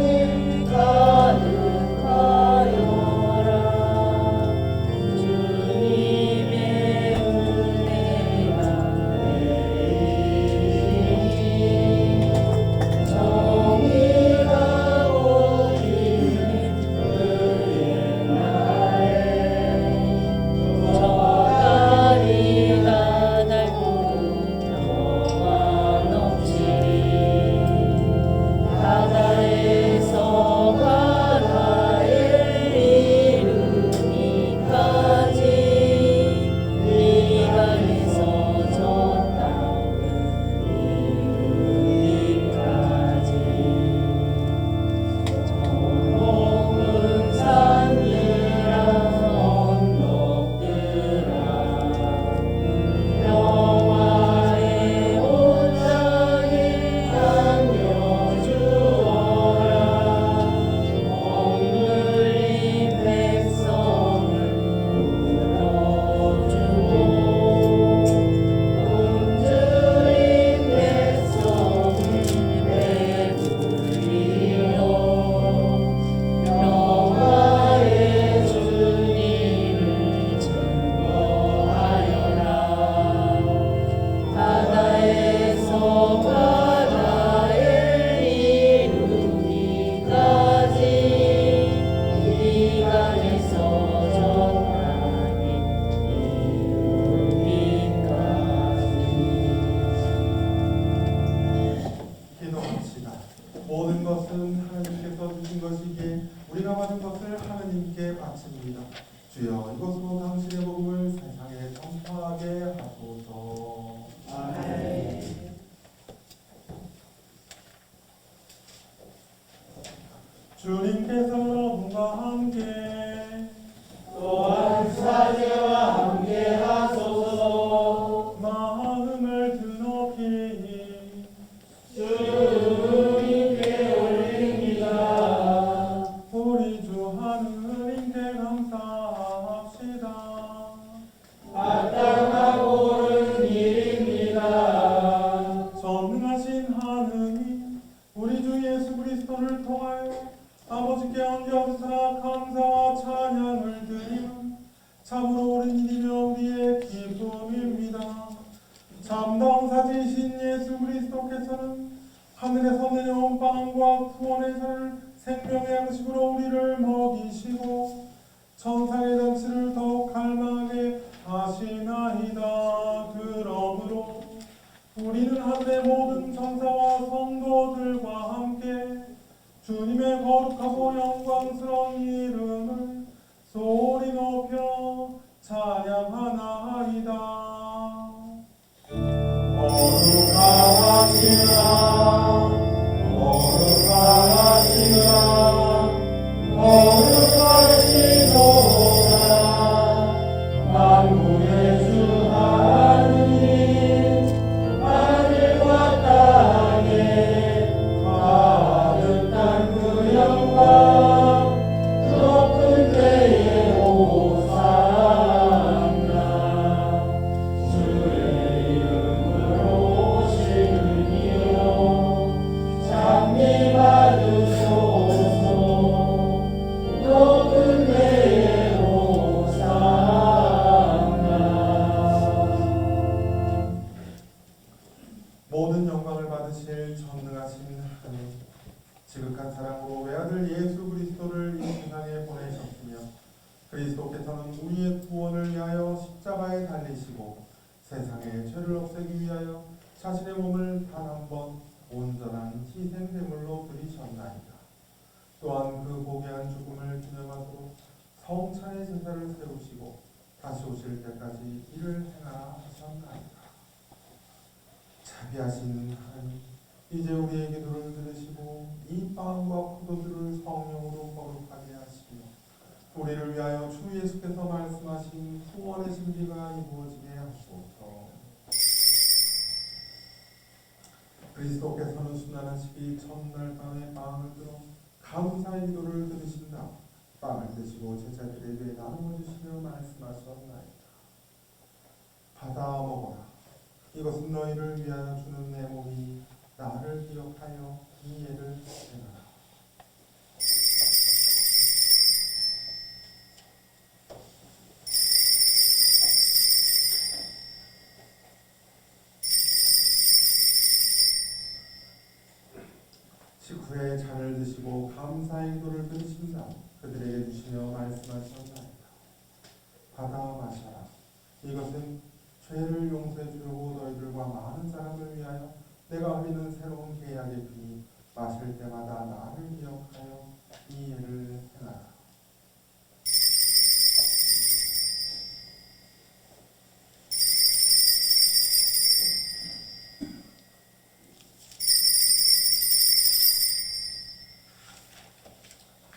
하나님께서 주신 것이기에 우리가 받은 것을 하나님께 바칩니다. 주여 이것으로 당신의 복음을 세상에 전파하게 하소서. 아멘. 주님께서 여러분과 함께 또한 사제와 함께 하소서. 마음을 드높이 주님께 올립니다. 우리 주 하느님께 감사합시다. 마땅하고 옳은 일입니다. 전능하신 하느님, 우리 주 예수 그리스도를 통하여 아버지께 언제어디서나 감사와 찬양을 드리는 참으로 옳은 일이며 우리의 기쁨입니다. 참다운사지이신 예수 그리스도께서는 하늘에서 내려온 빵과 구원의 잔을 생명의 양식으로 우리를 먹이시고 천상의 잔치를 더욱 갈망하게 하시나이다. 그러므로 우리는 한데 모든 천사와 성도들과 함께 주님의 거룩하고 영광스러운 이름을 소리 높여 찬양하나이다. 거룩하시라 거룩하시라 거룩하시도다 만국의 주 하느님 하늘과 땅에 가득한 그 영광 높은 데에 오사나 주의 이름으로 오시는 이여 장미 받으소서 높은 데에 오사나. 모든 영광을 받으실 전능하신 하나님, 지극한 사랑으로 외아들 예수 그리스도를 이 세상에 보내셨으며 그리스도께서는 우리의 구원을 위하여 십자가에 달리시고 세상의 죄를 없애기 위하여 자신의 몸을 단 한 번 온전한 희생제물로 드리셨나이다. 또한 그 고귀한 죽음을 기념하도록 성찬의 제사를 세우시고 다시 오실 때까지 이를 행하라 하셨나이다. 자비하신 하나님, 이제 우리의 기도를 들으시고 이 빵과 포도주를 성령으로 거룩하게 하시며 우리를 위하여 주 예수께서 말씀하신 구원의 진리가 이루어지게 하소서. 그리스도께서는 순환하시기 첫날 밤에 빵을 들어 감사의 기도를 들으신다. 빵을 드시고 제자들에게 나누어 주시며 말씀하셨나이다. 받아 먹어라. 이것은 너희를 위하여 주는 내 몸이 나를 기억하여 이 예를 행하라. 식후에 잔을 드시고 감사의 기도를 드리신 다음 그들에게 주시며 말씀하셨나이다. 받아 마셔라. 이것은 죄를 용서해 주려고 너희들과 많은 사람을 위하여 내가 흘리는 새로운 계약의 피니 마실 때마다 나를 기억하여 이 예를 행하라.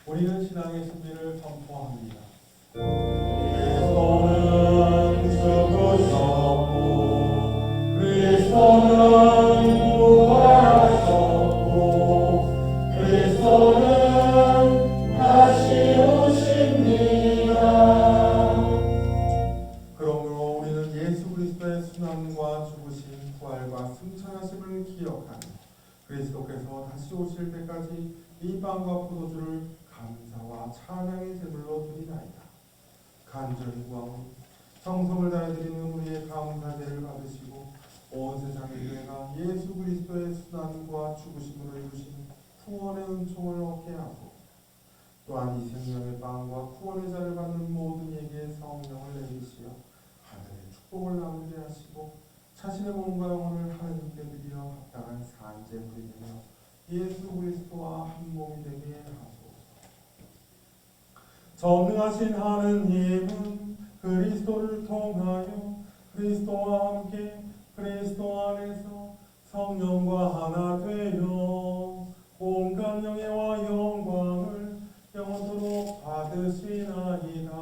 우리는 신앙의 신비를 선포합니다. 그리스도는 죽으셨고 그리스도는 부활하셨고 그리스도는 다시 오십니다. 그러므로 우리는 예수 그리스도의 순환과 죽으심, 부활과 승천하심을 기억하며 그리스도께서 다시 오실 때까지 이 빵과 포도주를 감사와 찬양의 제물로 드리나이다. 간절히 구하오니 성성을 다해 드리는 우리의 감사제를 받으시고 온 세상의 교회가 예수 그리스도의 순환과 죽으심으로 이루신 구원의 은총을 얻게 하고 또한 이 생명의 빵과 구원의 잔을 받는 모든 이에게 성령을 내리시어 하늘의 축복을 나누게 하시고 자신의 몸과 영혼을 하나님께 드리어 합당한 산제물이 되며 예수 그리스도와 한 몸이 되게 하소서. 전능하신 하느님은 그리스도를 통하여 그리스도와 함께 그리스도 안에서 성령과 하나 되어 온갖 영예와 영광을 영원토록 받으시나이다.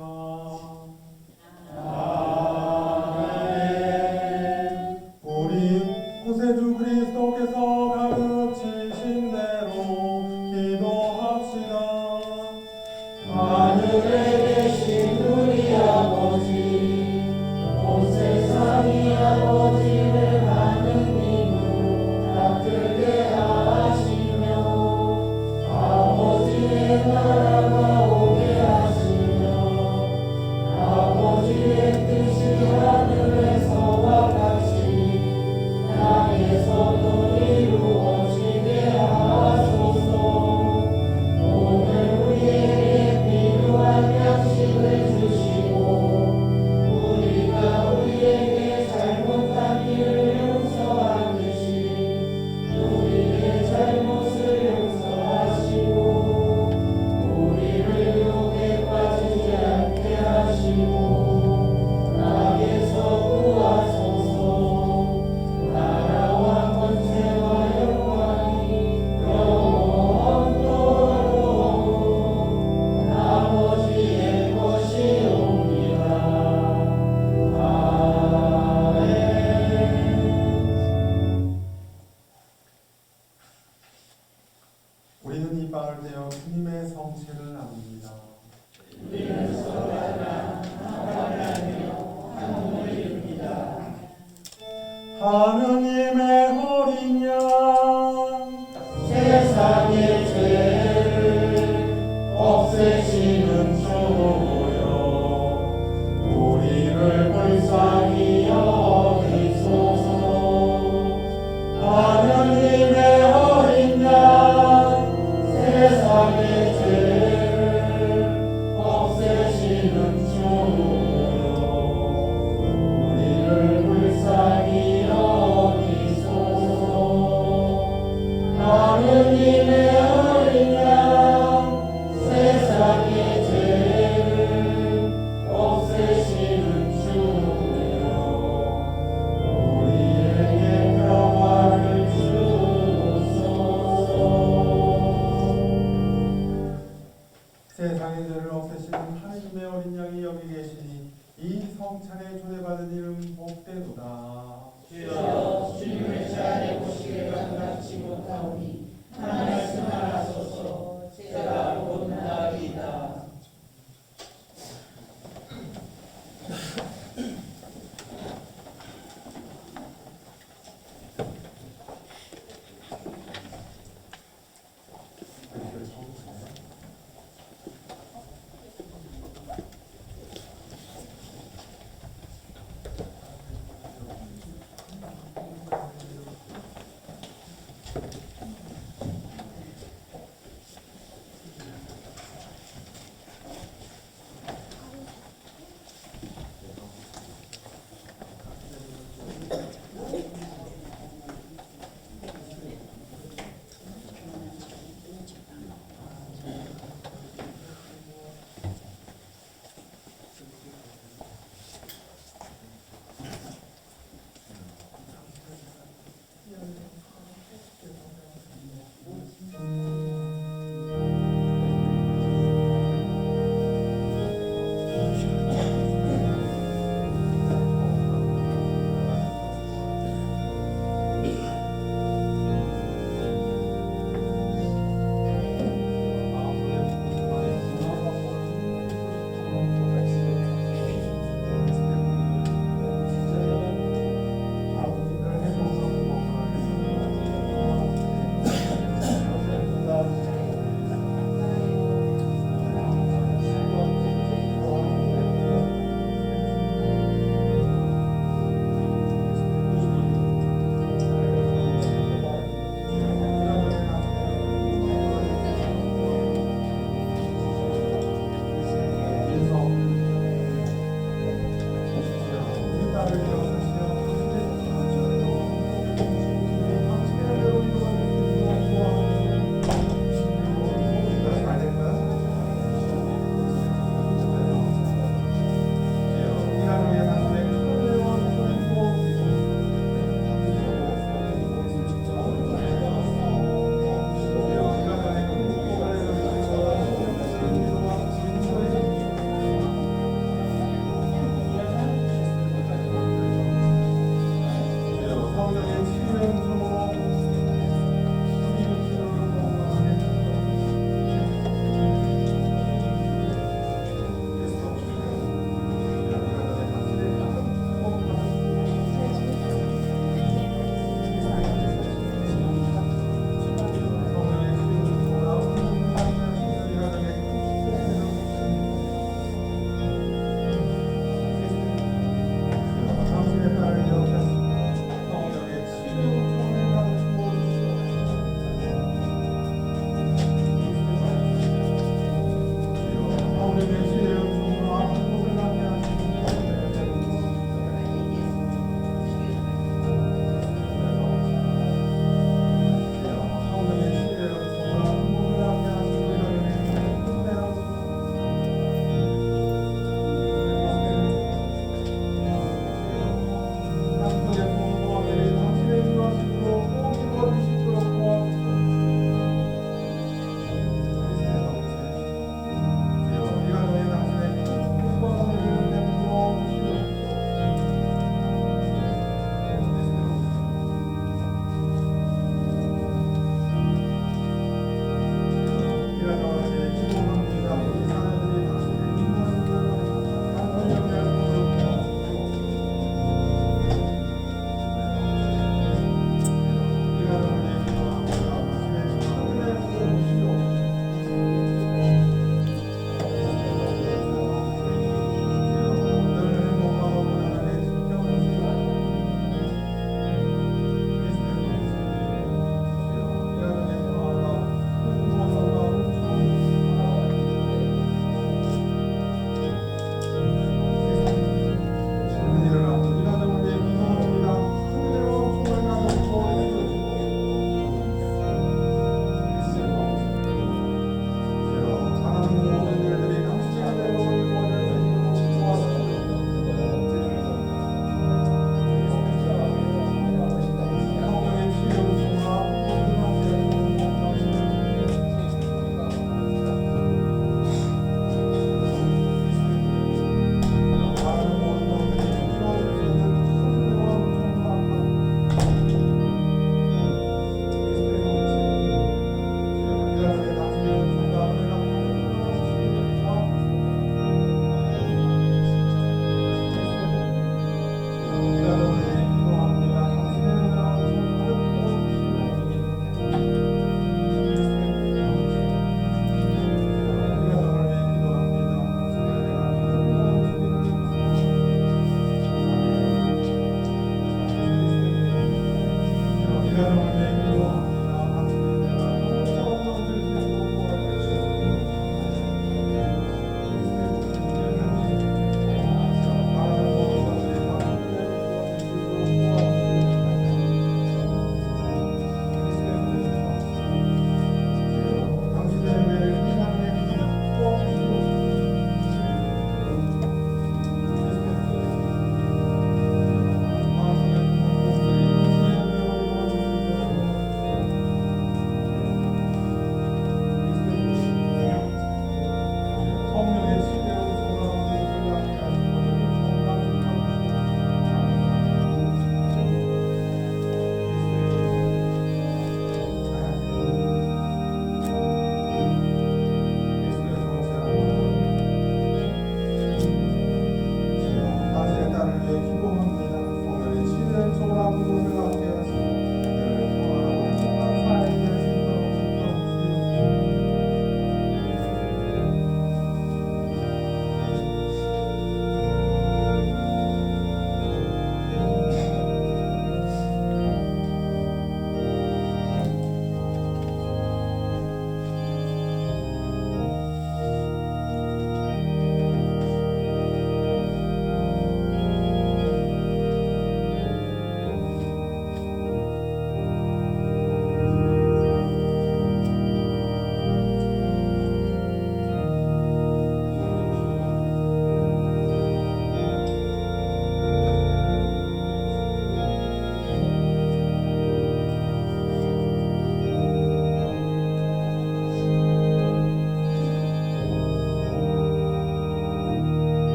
아멘. 우리 구세주 그리스도께서 가르치신 대로 기도합시다. 하늘에 계신 우리 아버지, 온 세상이 아버지를 하느님으로 다스리게 하시며 아버지의 나라가 오게 하시며 아버지의 뜻이 하늘에서와 같이 땅에서도 이루어지게 하소서. 오늘 우리에게 필요한 양식을 주시고 우리가 우리에게 잘못한 일을 용서하듯이 우리의 잘못을 용서하시고 우리를 유혹에 빠지지 않게 하시고 악에서 구하소서. 나라와 권세와 영광이 영원토록 아버지의 것이옵니다. 아멘. 우리는 이 빵을 떼어 주님의 성체를 나눕니다. 하느님의 어린 양 세상의 죄를 없애시는 주여 우리를 불쌍히 여기소서. 하느님의 어린 양 세상의 죄를 없애시는 주여 우리를 불쌍히 여기소서. 하느님의 어린 양 세상의 죄를 없애시는 주여 우리에게 평화를 주소서. 세상의 죄를 없애시는 하느님의 어린 양이 여기 계시니 이 성찬에 초대받은 이름 복되도다. 주여 주님의 제안에 보시기를 감당치 못하오니 한 말씀하소서. 제가 곧 나리이다.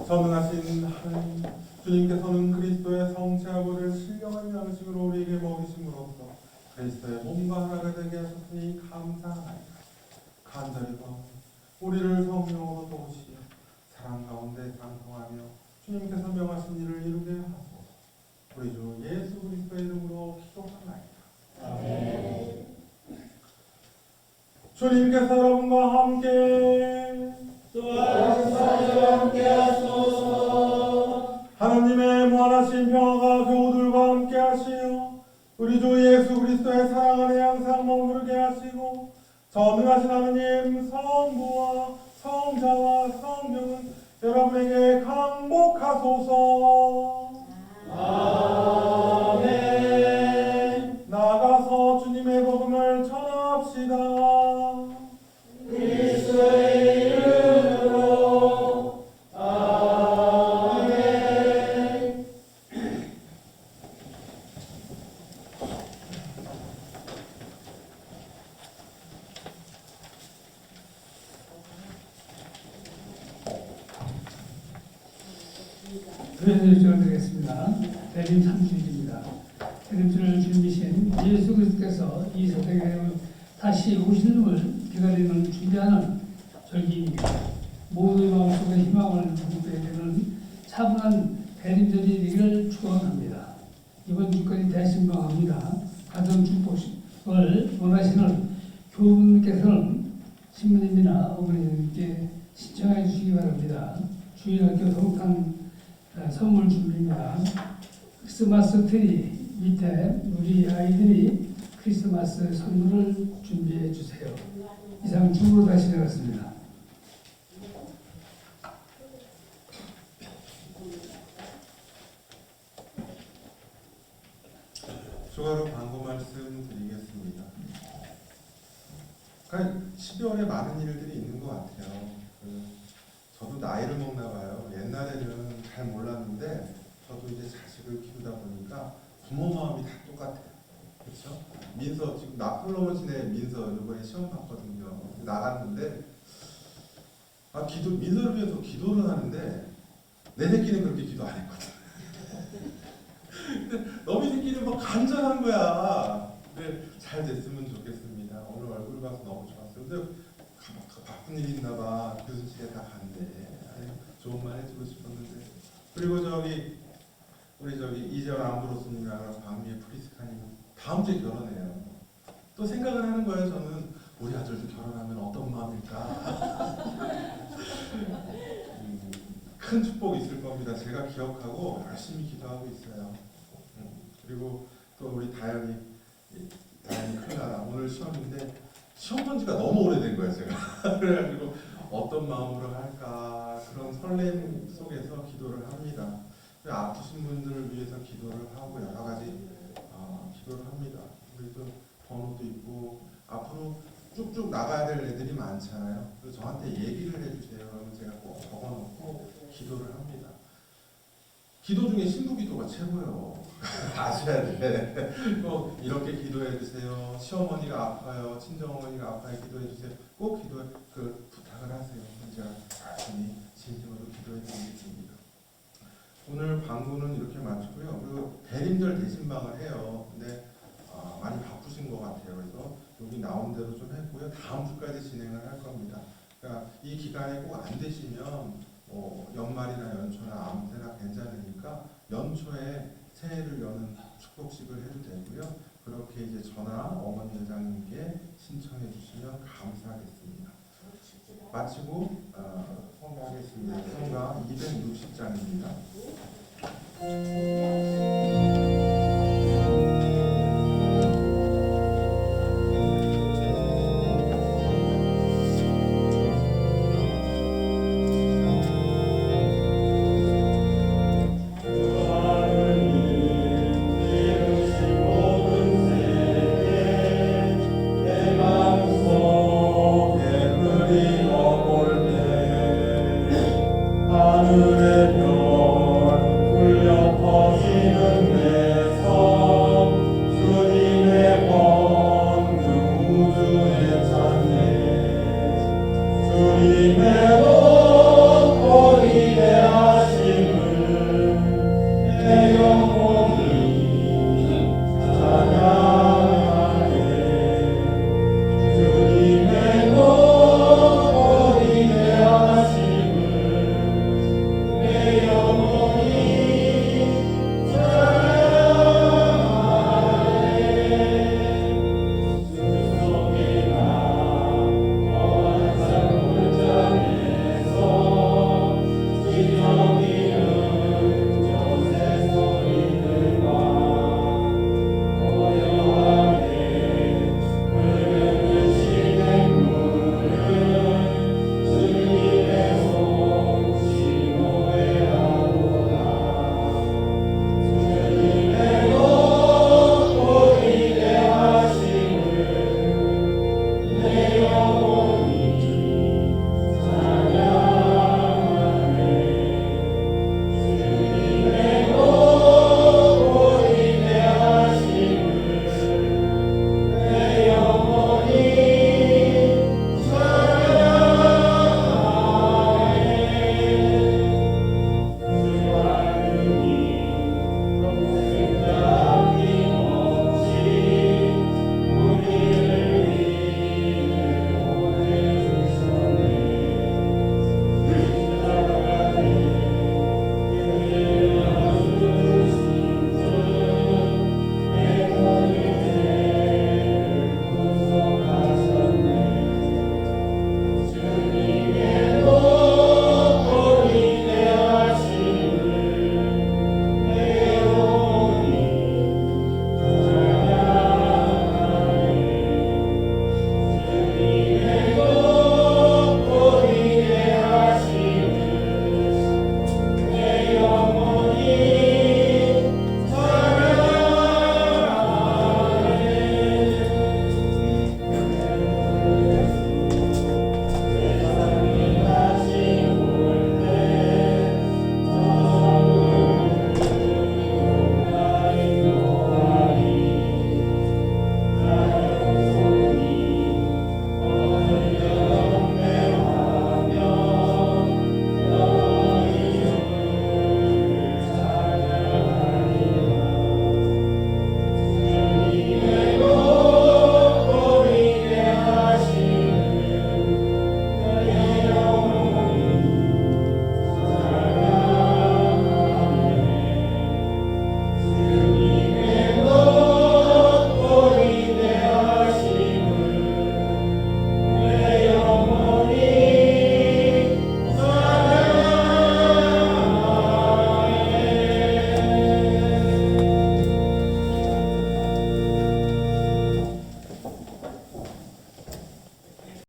전능하신 하나님, 주님께서는 그리스도의 성체하고를 신령한 양식으로 우리에게 먹이심으로써 그리스도의 몸과 하나가 되게 하셨으니 감사하나이다. 간절히 구하오니 우리를 성령으로 도우시어 사랑 가운데 장성하며 주님께서 명하신 일을 이루게 하소서. 우리 주 예수 그리스도의 이름으로 기도하나이다. 아멘. 주님께서 여러분과 함께 또한 사자와 함께 하소서. 하나님의 무한하신 평화가 교우들과 함께 하시어 우리 주 예수 그리스도의 사랑 안에 항상 머무르게 하시고 전능하신 하나님 성부와 성자와 성령은 여러분에게 강복하소서. 아멘. 나아가서 주님의 복음을 전합시다. 그리스도의 이름으로. 아멘. 교회를 드리겠습니다. 대림 3주일입니다. 대림주를 준비신 예수 그리스도께서 이 세상에 다시 오시는 을 기다리는 준비하는 절기입니다. 모두의 마음속에 희망을 품게 되는 차분한 대림절이 되기를 축원합니다. 이번 주까지 대신방합니다. 가정 축복을 원하시는 교우분께서는 신부님이나 어머니님께 신청해 주시기 바랍니다. 주일학교 성탄 선물 준비입니다. 크리스마스 트리 밑에 우리 아이들이 크리스마스 선물을 준비해 주세요. 이상 주로 다시 내렸습니다. 추가로 광고 말씀 드리겠습니다. 그러니까 12월에 많은 일들이 있는 것 같아요. 저도 나이를 먹나 봐요. 옛날에는 잘 몰랐는데 저도 이제 자식을 키우다 보니까 부모 마음이 다 똑같아요. 그렇죠? 민서 지금 나폴로몬신의 민서 이번에 시험 봤거든요. 나갔는데 민서를 위해서 기도를 하는데 내 새끼는 그렇게 기도 안 했거든. 근데 너희 새끼는 뭐 간절한 거야. 근데 잘 됐으면 좋겠습니다. 오늘 얼굴 봐서 너무 좋았어요. 근데 바쁜 일 있나 봐. 교수실에 다 간대. 좋은 말 해주고 싶었는데. 그리고 우리 이재원 암브로스님이랑 박미애 프리스카님 다음 주에 결혼해요. 또 생각을 하는 거예요. 저는 우리 아들도 결혼하면 어떤 마음일까. 큰 축복이 있을 겁니다. 제가 기억하고 열심히 기도하고 있어요. 그리고 또 우리 다현이 클라라 오늘 시험인데 시험 본 지가 너무 오래된 거예요. 제가. 그래가지고 어떤 마음으로 할까 그런 설렘 속에서 기도를 합니다. 아프신 분들을 위해서 기도를 하고 여러 가지 기도를 합니다. 우리 또 번호도 있고 앞으로 쭉쭉 나가야 될 애들이 많잖아요. 그래서 저한테 얘기를 해주세요. 그러면 제가 꼭 적어놓고 기도를 합니다. 기도 중에 신부 기도가 최고예요. 아셔야 돼. 꼭 이렇게 기도해 주세요. 시어머니가 아파요. 친정어머니가 아파요. 기도해 주세요. 꼭 부탁을 하세요. 제가 열심히 진심으로 기도해 드리겠습니다. 오늘 광고는 이렇게 마치고요. 그리고 대림절 대신방을 해요. 근데 많이 바쁘신 것 같아요. 그래서 여기 나온 대로 좀 했고요. 다음 주까지 진행을 할 겁니다. 그러니까 이 기간에 꼭 안 되시면 연말이나 연초나 아무 때나 괜찮으니까 연초에 새해를 여는 축복식을 해도 되고요. 그렇게 이제 저나 어머니 회장님께 신청해 주시면 감사하겠습니다. 마치고